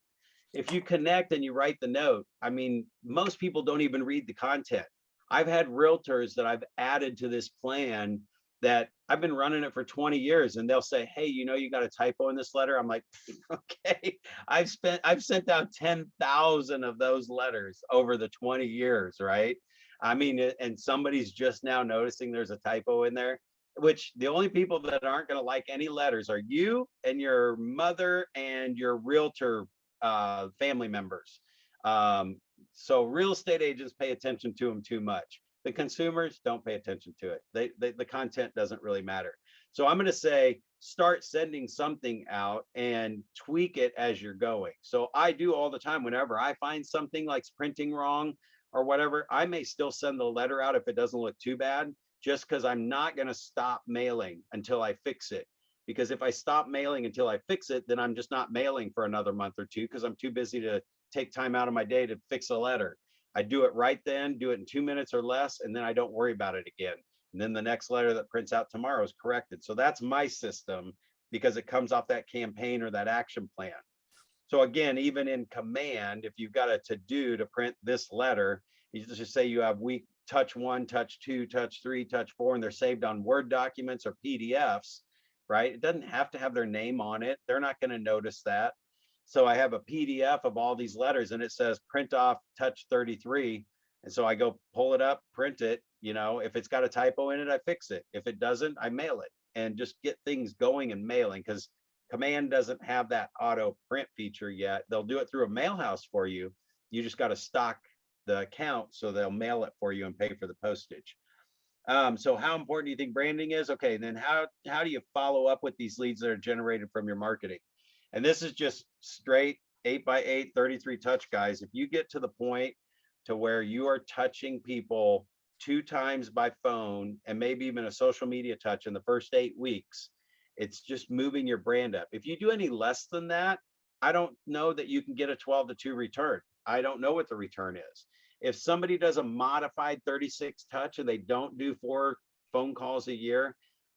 If you connect and you write the note, I mean, most people don't even read the content. I've had realtors that I've added to this plan that I've been running it for 20 years, and they'll say, hey, you know, you got a typo in this letter. I'm like, okay, I've sent out 10,000 of those letters over the 20 years, right? I mean, and somebody's just now noticing there's a typo in there, which the only people that aren't going to like any letters are you and your mother and your realtor family members. So real estate agents pay attention to them too much. The consumers don't pay attention to it. The content doesn't really matter. So I'm going to say, start sending something out and tweak it as you're going. So I do all the time. Whenever I find something like printing wrong or whatever, I may still send the letter out if it doesn't look too bad, just because I'm not going to stop mailing until I fix it. because if I stop mailing until I fix it, then I'm just not mailing for another month or two because I'm too busy to take time out of my day to fix a letter. I do it right then, do it in 2 minutes or less, and then I don't worry about it again. And then the next letter that prints out tomorrow is corrected. So that's my system because it comes off that campaign or that action plan. So again, even in command, if you've got a to-do to print this letter, you just say you have week touch 1, touch 2, touch 3, touch 4, and they're saved on Word documents or PDFs, right? It doesn't have to have their name on it. They're not going to notice that. So I have a PDF of all these letters and it says print off touch 33. And so I go pull it up, print it. You know, if it's got a typo in it, I fix it. If it doesn't, I mail it and just get things going and mailing, because command doesn't have that auto print feature yet. They'll do it through a mail house for you. You just got to stock the account so they'll mail it for you and pay for the postage. So how important do you think branding is? Okay, then how do you follow up with these leads that are generated from your marketing? And this is just straight 8x8, 33 touch, guys. If you get to the point to where you are touching people 2 times by phone and maybe even a social media touch in the first 8 weeks, it's just moving your brand up. If you do any less than that, I don't know that you can get a 12-2 return. I don't know what the return is. If somebody does a modified 36 touch and they don't do 4 phone calls a year,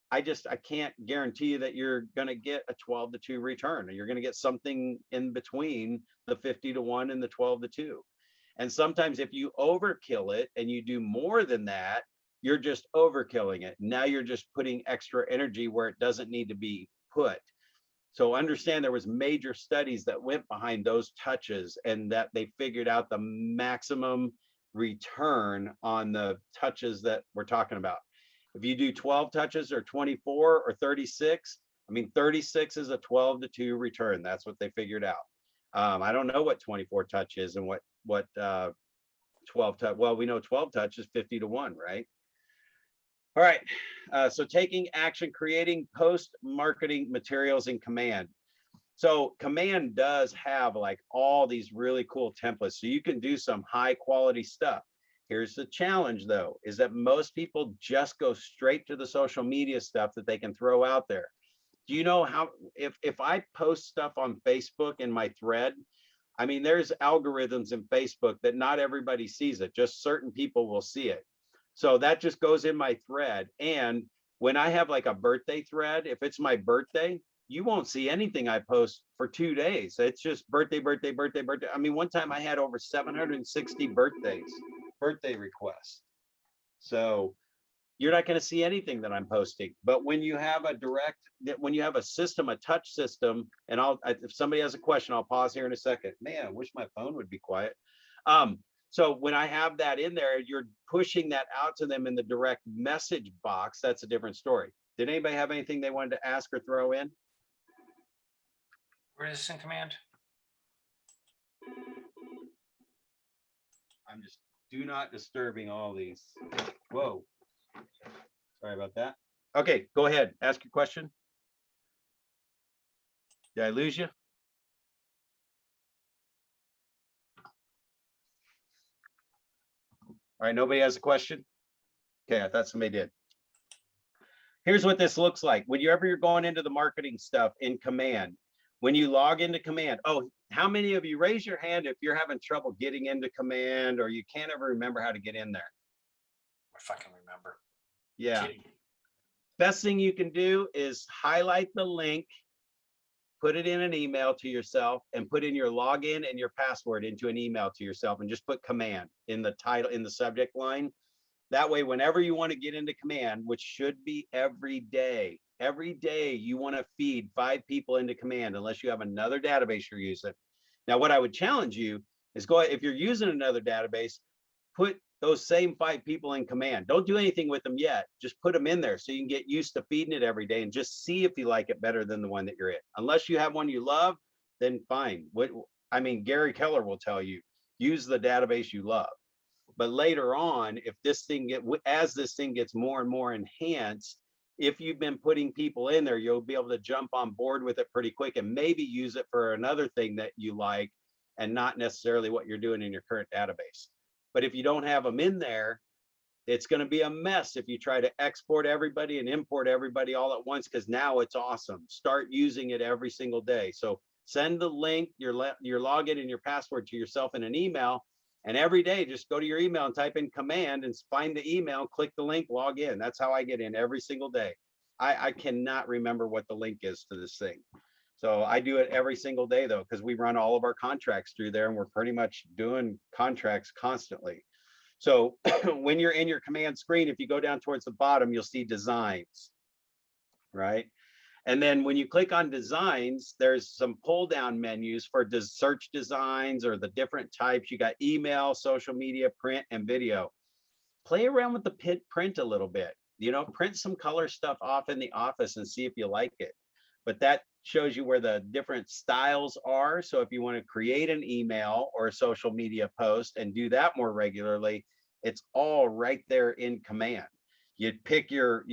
I can't guarantee you that you're going to get a 12-2 return. You're going to get something in between the 50-1 and the 12-2. And sometimes if you overkill it and you do more than that, you're just overkilling it. Now you're just putting extra energy where it doesn't need to be put. So understand there was major studies that went behind those touches and that they figured out the maximum return on the touches that we're talking about. If you do 12 touches or 24 or 36, I mean, 36 is a 12-2 return. That's what they figured out. I don't know what 24 touch is and what 12 touch. Well, we know 12 touch is 50-1, right? All right. So taking action, creating post-marketing materials in command. So command does have like all these really cool templates. So you can do some high quality stuff. Here's the challenge though, is that most people just go straight to the social media stuff that they can throw out there. Do you know how, if I post stuff on Facebook in my thread, I mean, there's algorithms in Facebook that not everybody sees it, just certain people will see it. So that just goes in my thread. And when I have like a birthday thread, if it's my birthday, you won't see anything I post for 2 days. It's just birthday, birthday, birthday, birthday. I mean, one time I had over 760 birthday requests. So you're not going to see anything that I'm posting. But when you have when you have a system, a touch system, and if somebody has a question, I'll pause here in a second. Man, I wish my phone would be quiet. So when I have that in there, you're pushing that out to them in the direct message box. That's a different story. Did anybody have anything they wanted to ask or throw in? Where is this in command? I'm just do not disturbing all these. Whoa. Sorry about that. Okay, go ahead. Ask your question. Did I lose you? All right, nobody has a question? Okay, I thought somebody did. Here's what this looks like. Whenever you're going into the marketing stuff in command, when you log into command, oh, how many of you raise your hand if you're having trouble getting into command or you can't ever remember how to get in there? If I can remember. Yeah. Kidding. Best thing you can do is highlight the link, put it in an email to yourself, and put in your login and your password into an email to yourself, and just put command in the title, in the subject line. That way, whenever you want to get into command, which should be every day you want to feed 5 people into command unless you have another database you're using. Now, what I would challenge you is if you're using another database, put those same 5 people in command. Don't do anything with them yet. Just put them in there so you can get used to feeding it every day and just see if you like it better than the one that you're in. Unless you have one you love, then fine. I mean, Gary Keller will tell you, use the database you love. But later on, if as this thing gets more and more enhanced, if you've been putting people in there, you'll be able to jump on board with it pretty quick and maybe use it for another thing that you like and not necessarily what you're doing in your current database. But if you don't have them in there, it's going to be a mess if you try to export everybody and import everybody all at once, because now it's awesome. Start using it every single day. So send the link, your login and your password to yourself in an email. And every day, just go to your email and type in command and find the email, click the link, log in. That's how I get in every single day. I cannot remember what the link is to this thing. So I do it every single day though, because we run all of our contracts through there and we're pretty much doing contracts constantly. So when you're in your command screen, if you go down towards the bottom, you'll see designs, right? And then when you click on designs, there's some pull down menus for search designs or the different types. You got email, social media, print, and video. Play around with the print a little bit, you know, print some color stuff off in the office and see if you like it. But that shows you where the different styles are. So if you want to create an email or a social media post and do that more regularly, it's all right there in command. You pick your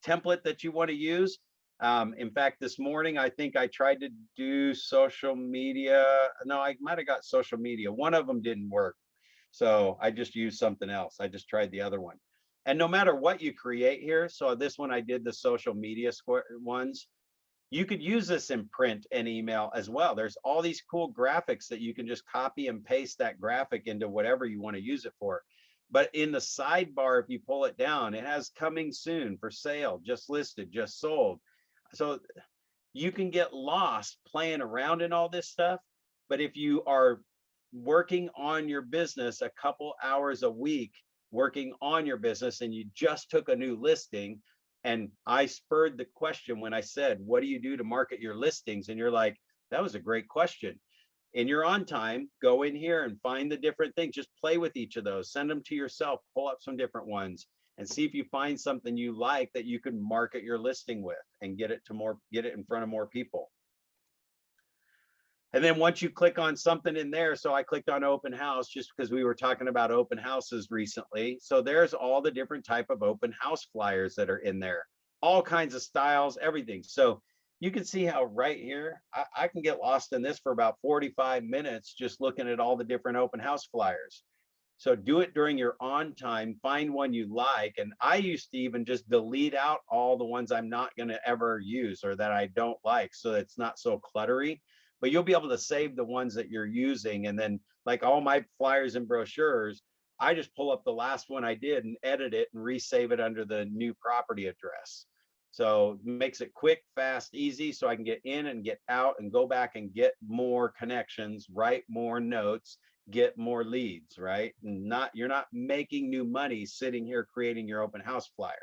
template that you want to use. In fact, this morning, I think I tried to do social media. No, I might have got social media. One of them didn't work. So I just used something else. I just tried the other one. And no matter what you create here, so this one I did the social media ones, you could use this in print and email as well. There's all these cool graphics that you can just copy and paste that graphic into whatever you want to use it for. But in the sidebar, if you pull it down, it has coming soon, for sale, just listed, just sold. So you can get lost playing around in all this stuff. But if you are working on your business a couple hours a week, working on your business, and you just took a new listing, and I spurred the question when I said, what do you do to market your listings? And you're like, that was a great question. In your on time, go in here and find the different things. Just play with each of those, send them to yourself, pull up some different ones and see if you find something you like that you can market your listing with and get it in front of more people. And then once you click on something in there, so I clicked on open house just because we were talking about open houses recently. So there's all the different type of open house flyers that are in there, all kinds of styles, everything. So you can see how right here, I can get lost in this for about 45 minutes just looking at all the different open house flyers. So do it during your on time, find one you like. And I used to even just delete out all the ones I'm not going to ever use or that I don't like, so it's not so cluttery. But you'll be able to save the ones that you're using. And then like all my flyers and brochures, I just pull up the last one I did and edit it and resave it under the new property address. So it makes it quick, fast, easy, so I can get in and get out and go back and get more connections, write more notes, get more leads, right? And you're not making new money sitting here creating your open house flyer.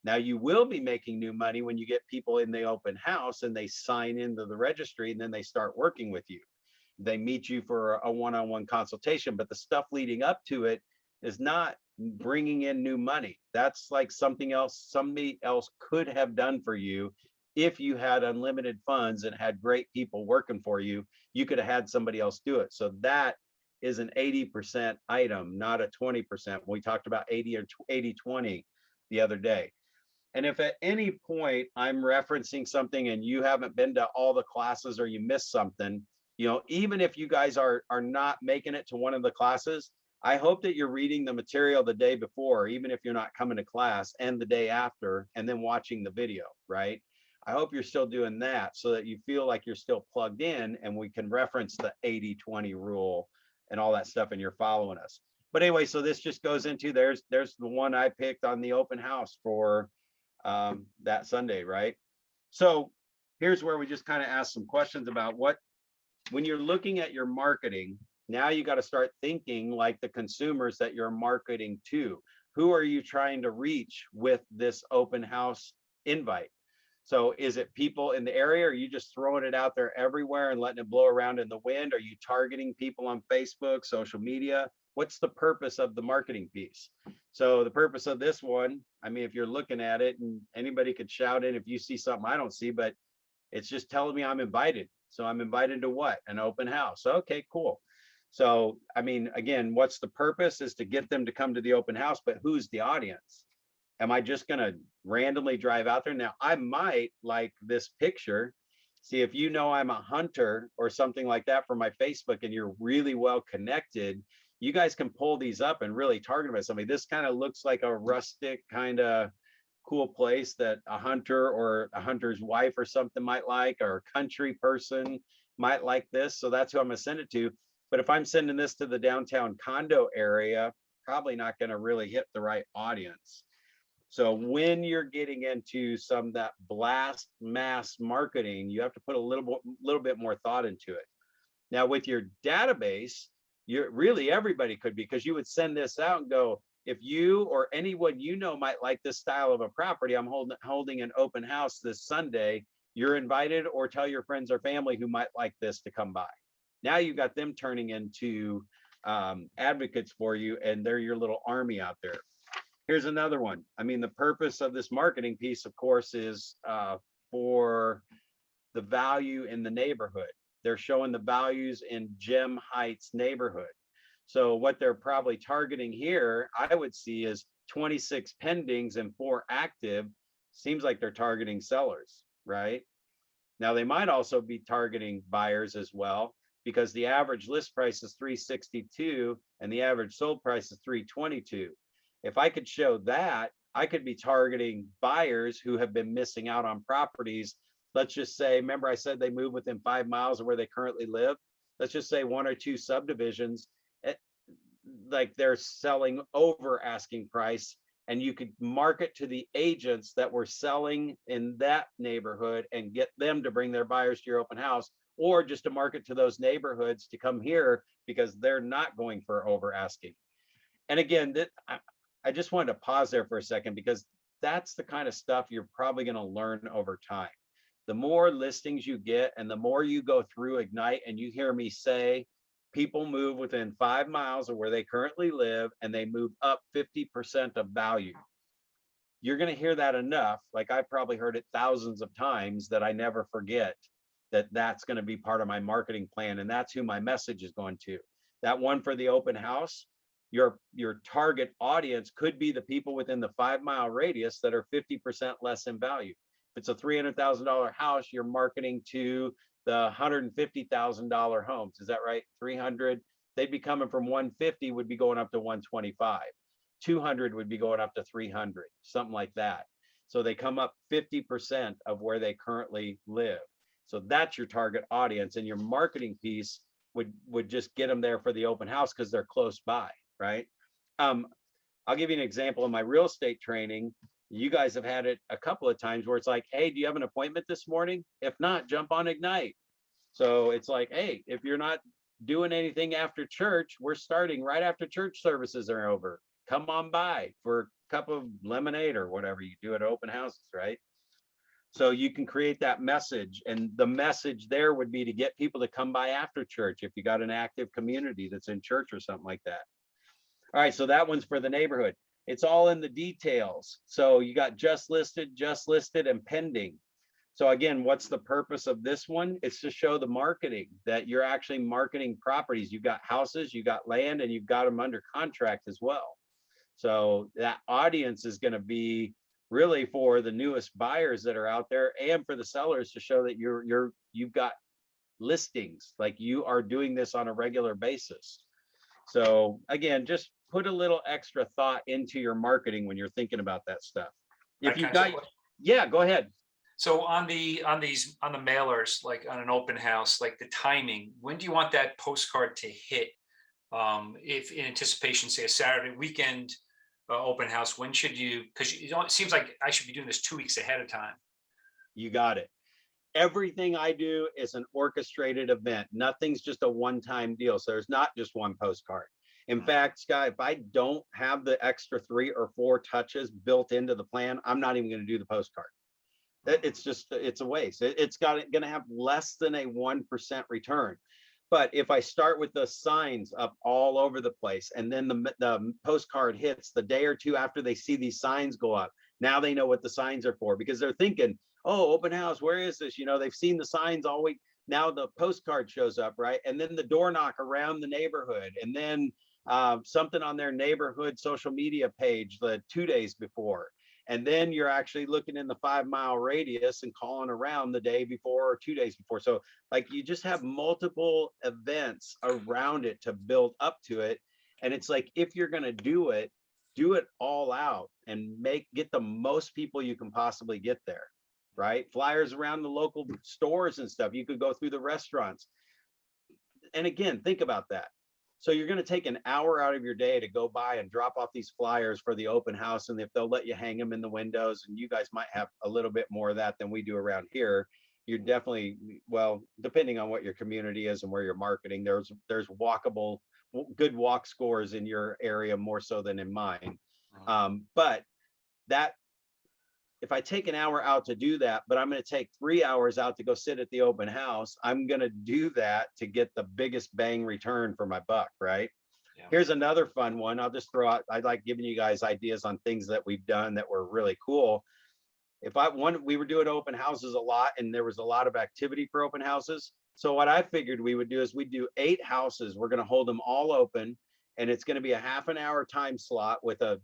Now you will be making new money when you get people in the open house and they sign into the registry and then they start working with you. They meet you for a one-on-one consultation, but the stuff leading up to it is not bringing in new money. That's like something else somebody else could have done for you. If you had unlimited funds and had great people working for you, you could have had somebody else do it. So that is an 80% item, not a 20%. We talked about 80 or 80-20 the other day. And if at any point I'm referencing something and you haven't been to all the classes or you missed something, you know, even if you guys are not making it to one of the classes, I hope that you're reading the material the day before, even if you're not coming to class, and the day after, and then watching the video, right? I hope you're still doing that so that you feel like you're still plugged in and we can reference the 80-20 rule and all that stuff and you're following us. But anyway, so this just goes into, there's the one I picked on the open house for that Sunday, right? So here's where we just kind of ask some questions about when you're looking at your marketing, now you got to start thinking like the consumers that you're marketing to. Who are you trying to reach with this open house invite? So is it people in the area? Or are you just throwing it out there everywhere and letting it blow around in the wind? Are you targeting people on Facebook, social media? What's the purpose of the marketing piece? So the purpose of this one, I mean, if you're looking at it, and anybody could shout in if you see something I don't see, but it's just telling me I'm invited. So I'm invited to what? An open house. Okay, cool. So, I mean, again, what's the purpose is to get them to come to the open house, but who's the audience? Am I just going to randomly drive out there? Now, I might like this picture. See, if you know I'm a hunter or something like that from my Facebook and you're really well connected, you guys can pull these up and really target them at somebody. This kind of looks like a rustic kind of cool place that a hunter or a hunter's wife or something might like, or a country person might like this. So that's who I'm gonna send it to. But if I'm sending this to the downtown condo area, probably not gonna really hit the right audience. So when you're getting into some of that blast mass marketing, you have to put a little bit more thought into it. Now with your database, you're really everybody could be, because you would send this out and go, if you or anyone you know might like this style of a property, I'm holding an open house this Sunday. You're invited, or tell your friends or family who might like this to come by. Now you've got them turning into advocates for you, and they're your little army out there. Here's another one. I mean, the purpose of this marketing piece, of course, is for the value in the neighborhood. They're showing the values in Gem Heights neighborhood. So what they're probably targeting here, I would see, is 26 pendings and 4 active. Seems like they're targeting sellers, right? Now they might also be targeting buyers as well, because the average list price is 362 and the average sold price is 322. If I could show that, I could be targeting buyers who have been missing out on properties. Let's just say, remember I said they move within 5 miles of where they currently live. Let's just say 1 or 2 subdivisions, like they're selling over asking price, and you could market to the agents that were selling in that neighborhood and get them to bring their buyers to your open house, or just to market to those neighborhoods to come here because they're not going for over asking. And again, I just wanted to pause there for a second, because that's the kind of stuff you're probably going to learn over time. The more listings you get and the more you go through Ignite and you hear me say, people move within 5 miles of where they currently live and they move up 50% of value. You're going to hear that enough. Like I've probably heard it thousands of times, that I never forget that that's going to be part of my marketing plan. And that's who my message is going to. That one for the open house, your target audience could be the people within the 5 mile radius that are 50% less in value. If it's a $300,000 house, you're marketing to the $150,000 homes. Is that right? 300, they'd be coming from 150, would be going up to 125. 200 would be going up to 300, something like that. So they come up 50% of where they currently live. So that's your target audience, and your marketing piece would just get them there for the open house because they're close by, right? I'll give you an example of my real estate training. You guys have had it a couple of times where it's like, hey, do you have an appointment this morning? If not, jump on Ignite. So it's like, hey, if you're not doing anything after church, we're starting right after church services are over. Come on by for a cup of lemonade or whatever you do at open houses, right? So you can create that message, and the message there would be to get people to come by after church if you got an active community that's in church or something like that. All right, so that one's for the neighborhood. It's all in the details. So you got just listed, and pending. So again, what's the purpose of this one? It's to show the marketing, that you're actually marketing properties. You've got houses, you've got land, and you've got them under contract as well. So that audience is going to be really for the newest buyers that are out there, and for the sellers to show that you've got listings, like you are doing this on a regular basis. So again, just put a little extra thought into your marketing when you're thinking about that stuff. If you've got, yeah, go ahead. So on the mailers, like on an open house, like the timing, when do you want that postcard to hit? If in anticipation, say a Saturday weekend open house, when should you, because it seems like I should be doing this 2 weeks ahead of time. You got it. Everything I do is an orchestrated event. Nothing's just a one-time deal. So there's not just one postcard. In fact, Sky, if I don't have the extra 3 or 4 touches built into the plan, I'm not even going to do the postcard. It's just, it's a waste. It's going to have less than a 1% return. But if I start with the signs up all over the place, and then the postcard hits the day or two after they see these signs go up, now they know what the signs are for, because they're thinking, oh, open house, where is this? You know, they've seen the signs all week. Now the postcard shows up, right? And then the door knock around the neighborhood, and then something on their neighborhood social media page the 2 days before. And then you're actually looking in the 5 mile radius and calling around the day before or 2 days before. So like you just have multiple events around it to build up to it. And it's like, if you're going to do it all out and get the most people you can possibly get there, right? Flyers around the local stores and stuff. You could go through the restaurants. And again, think about that. So you're going to take an hour out of your day to go by and drop off these flyers for the open house. And if they'll let you hang them in the windows, and you guys might have a little bit more of that than we do around here. You're definitely, well, depending on what your community is and where you're marketing, there's walkable, good walk scores in your area more so than in mine. But that, if I take an hour out to do that, but I'm going to take 3 hours out to go sit at the open house, I'm going to do that to get the biggest bang return for my buck, right? Yeah. Here's another fun one. I'll just throw out, I like giving you guys ideas on things that we've done that were really cool. We were doing open houses a lot, and there was a lot of activity for open houses. So what I figured we would do is we'd do 8 houses. We're going to hold them all open, and it's going to be a half an hour time slot with a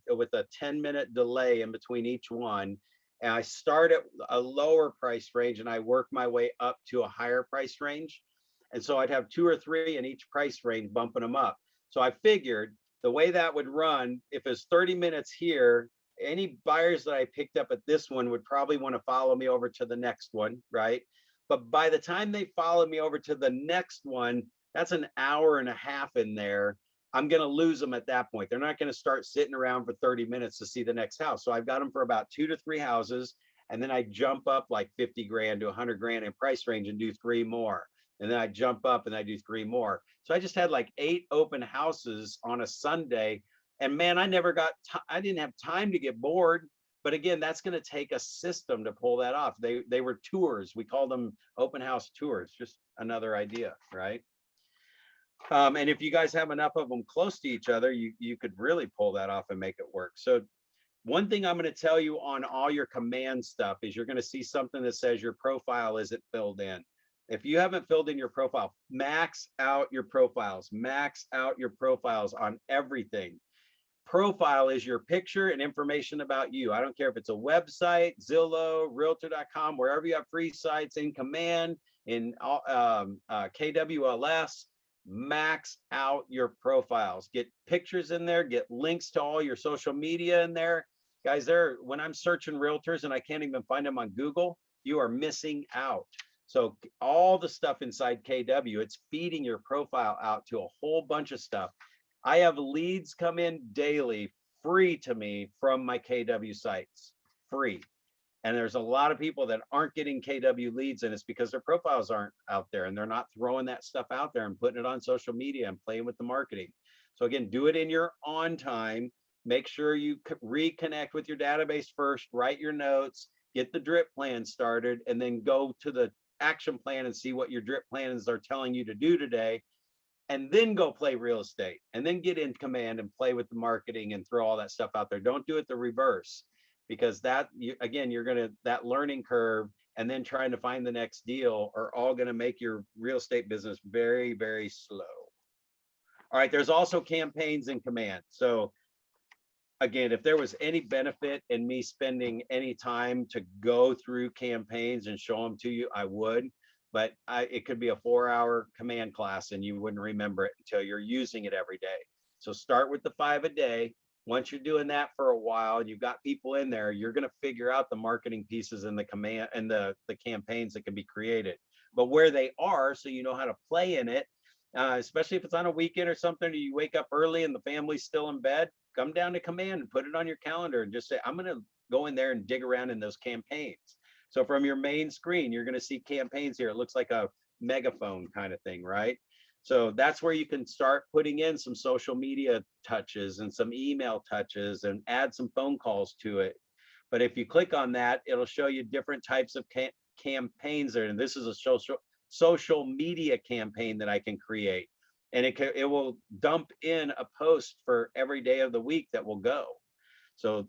10-minute delay in between each one. And I start at a lower price range and I work my way up to a higher price range. And so I'd have 2 or 3 in each price range, bumping them up. So I figured the way that would run, if it's 30 minutes here, any buyers that I picked up at this one would probably want to follow me over to the next one, right? But by the time they follow me over to the next one, that's an hour and a half in there. I'm going to lose them at that point. They're not going to start sitting around for 30 minutes to see the next house. So I've got them for about 2 to 3 houses. And then I jump up like 50 grand to 100 grand in price range and do 3 more. And then I jump up and I do 3 more. So I just had like 8 open houses on a Sunday. And man, I didn't have time to get bored. But again, that's going to take a system to pull that off. They were tours. We called them open house tours. Just another idea, right? And if you guys have enough of them close to each other, you could really pull that off and make it work. So one thing I'm going to tell you on all your command stuff is you're going to see something that says your profile isn't filled in. If you haven't filled in your profile, max out your profiles. Max out your profiles on everything. Profile is your picture and information about you. I don't care if it's a website, Zillow, Realtor.com, wherever you have free sites, in Command, in KWLS. Max out your profiles. Get pictures in there. Get links to all your social media in there. Guys, when I'm searching realtors and I can't even find them on Google, you are missing out. So all the stuff inside KW, it's feeding your profile out to a whole bunch of stuff. I have leads come in daily free to me from my KW sites, free. And there's a lot of people that aren't getting KW leads, and it's because their profiles aren't out there and they're not throwing that stuff out there and putting it on social media and playing with the marketing. So again, do it in your on time. Make sure you reconnect with your database first, write your notes, get the drip plan started, and then go to the action plan and see what your drip plans are telling you to do today. And then go play real estate, and then get in Command and play with the marketing and throw all that stuff out there. Don't do it the reverse, because that, again, that learning curve and then trying to find the next deal are all going to make your real estate business very, very slow. All right. There's also campaigns in Command. So again, if there was any benefit in me spending any time to go through campaigns and show them to you, I would. But it could be a 4-hour Command class and you wouldn't remember it until you're using it every day. So start with the 5 a day. Once you're doing that for a while and you've got people in there, you're going to figure out the marketing pieces and the command and the campaigns that can be created. But where they are, so you know how to play in it, especially if it's on a weekend or something, or you wake up early and the family's still in bed, come down to Command and put it on your calendar and just say, I'm going to go in there and dig around in those campaigns. So from your main screen, you're going to see campaigns here. It looks like a megaphone kind of thing, right? So that's where you can start putting in some social media touches and some email touches and add some phone calls to it. But if you click on that, it'll show you different types of campaigns there. And this is a social media campaign that I can create. And it will dump in a post for every day of the week that will go. So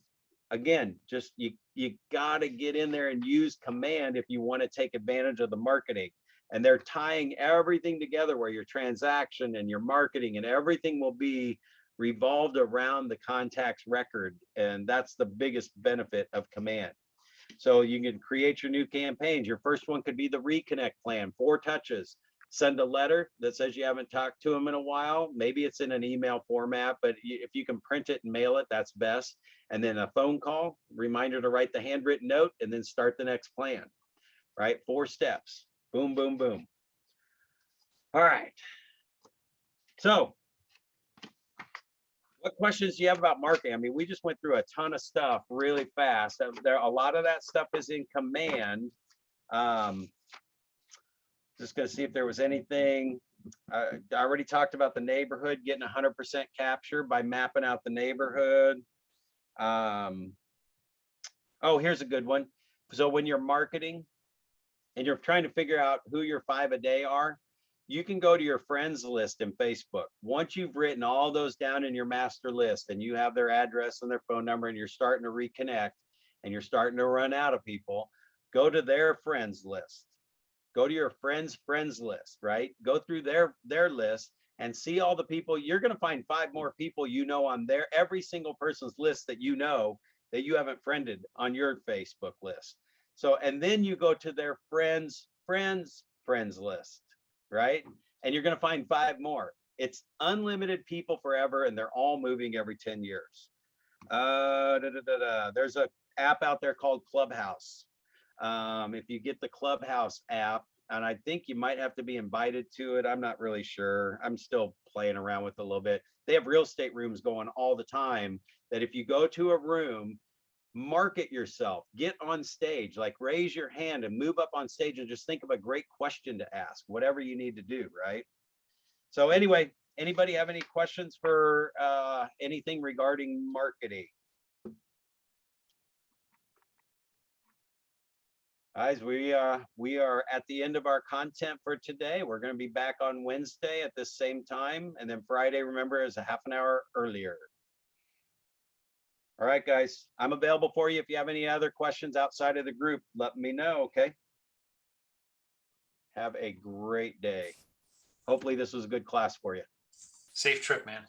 again, just you got to get in there and use Command if you want to take advantage of the marketing. And they're tying everything together where your transaction and your marketing and everything will be revolved around the contacts record. And that's the biggest benefit of Command. So you can create your new campaigns. Your first one could be the reconnect plan, 4 touches. send a letter that says you haven't talked to them in a while. Maybe it's in an email format, but if you can print it and mail it, that's best. And then a phone call, reminder to write the handwritten note, and then start the next plan, right? 4 steps. Boom, boom, boom. All right. So what questions do you have about marketing? I mean, we just went through a ton of stuff really fast. There, a lot of that stuff is in command. Just gonna see if there was anything. I already talked about the neighborhood getting 100% capture by mapping out the neighborhood. Oh, here's a good one. So when you're marketing and you're trying to figure out who your 5 a day are, you can go to your friends list in Facebook. Once you've written all those down in your master list and you have their address and their phone number and you're starting to reconnect and you're starting to run out of people, go to their friends list. Go to your friends list, right? Go through their list and see all the people. You're going to find 5 more people you know on there, every single person's list that you know that you haven't friended on your Facebook list. So, and then you go to their friends list, right? And you're going to find 5 more. It's unlimited people forever, and they're all moving every 10 years. There's an app out there called Clubhouse. If you get the Clubhouse app, and I think you might have to be invited to it. I'm not really sure. I'm still playing around with it a little bit. They have real estate rooms going all the time that if you go to a room, market yourself, get on stage, like raise your hand and move up on stage and just think of a great question to ask, whatever you need to do, right? So anyway, anybody have any questions for anything regarding marketing? Guys, we are at the end of our content for today. We're going to be back on Wednesday at the same time, and then Friday, remember, is a half an hour earlier. All right, guys, I'm available for you. If you have any other questions outside of the group, let me know, okay? Have a great day. Hopefully this was a good class for you. Safe trip, man.